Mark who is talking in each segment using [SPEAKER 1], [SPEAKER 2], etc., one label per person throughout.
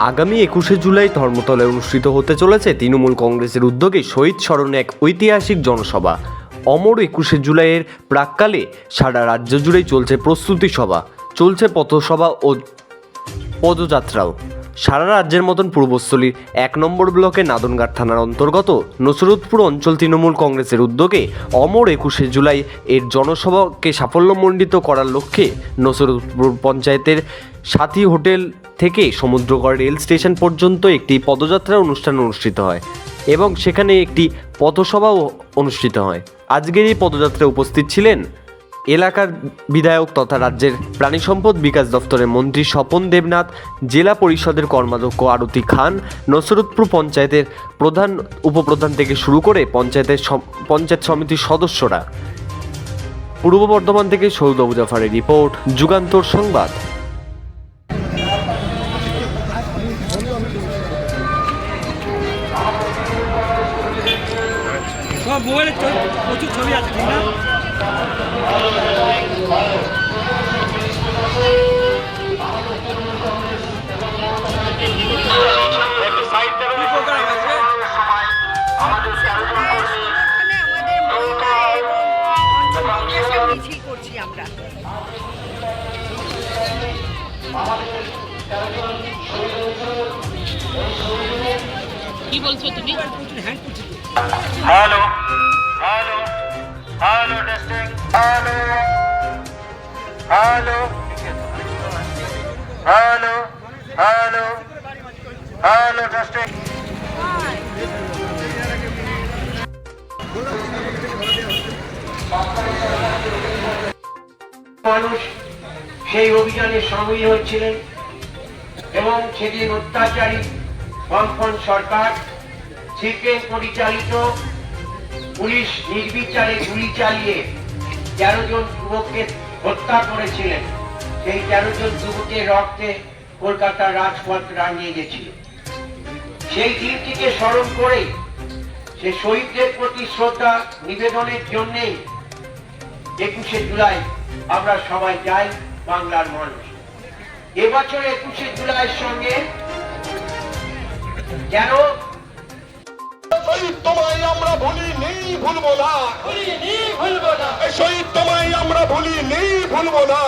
[SPEAKER 1] আগামী ২১শে জুলাই ধর্মতলায় অনুষ্ঠিত হতে চলেছে তৃণমূল কংগ্রেসের উদ্যোগে শহীদ স্মরণে এক ঐতিহাসিক জনসভা। অমর ২১শে জুলাইয়ের প্রাক্কালে সারা রাজ্য জুড়েই চলছে প্রস্তুতি সভা, চলছে পথসভা ও পদযাত্রাও। সারা রাজ্যের মতন পূর্বস্থলীর ১ নম্বর ব্লকের নাদনঘাট থানার অন্তর্গত নসরতপুর অঞ্চল তৃণমূল কংগ্রেসের উদ্যোগে অমর ২১শে জুলাই এর জনসভাকে সাফল্যমণ্ডিত করার লক্ষ্যে নসরতপুর পঞ্চায়েতের সাথী হোটেল থেকে সমুদ্রগড় রেল স্টেশন পর্যন্ত একটি পদযাত্রা অনুষ্ঠান অনুষ্ঠিত হয় এবং সেখানে একটি পথসভাও অনুষ্ঠিত হয়। আজকের এই পদযাত্রায় উপস্থিত ছিলেন এলাকার বিধায়ক তথা রাজ্যের প্রাণী সম্পদ বিকাশ দপ্তরের মন্ত্রী স্বপন দেবনাথ, জেলা পরিষদের কর্মাধ্যক্ষ আরতি খান, নসরতপুর পঞ্চায়েতের প্রধান উপপ্রধান থেকে শুরু করে পঞ্চায়েত সমিতির সদস্যরা। পূর্ব বর্ধমান থেকে সৌদ আবু জাফরের রিপোর্ট, যুগান্তর সংবাদ।
[SPEAKER 2] মোবাইলে প্রচুর ছবি আছে, ঠিক না?
[SPEAKER 3] মিছিল করছি আমরা।
[SPEAKER 4] কি বলছো তুমি?
[SPEAKER 5] Hello hello hello testing hello hello hello hello hello testing.
[SPEAKER 6] মানুষ সেই অভিযানে সামিল হচ্ছিলেন এবং সেদিন অত্যাচারী বামপন্থী সরকার সিপিএম পরিচালিত পুলিশ নির্বিচারে গুলি চালিয়ে ১৩ জন যুবককে হত্যা করেছিলেন। সেই ১৩ জন যুবকের রক্তে কলকাতার রাজপথ রাঙিয়ে গেছিল। সেই দিনটিকে স্মরণ করে সে শহীদদের প্রতি শ্রদ্ধা নিবেদনের জন্যেই ২১শে জুলাই আমরা সবাই যাই বাংলার মানুষ। এবছর ২১শে জুলাইয়ের সঙ্গে যেন
[SPEAKER 7] শহীদ তোমায় আমরা ভুলি নেই ভুলবো না, শহীদ তোমায় আমরা ভুলি নেই ভুলবো না,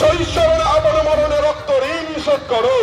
[SPEAKER 7] শহীদ স্মরণে আমার মরণে রক্ত ঋণ শোধ করো।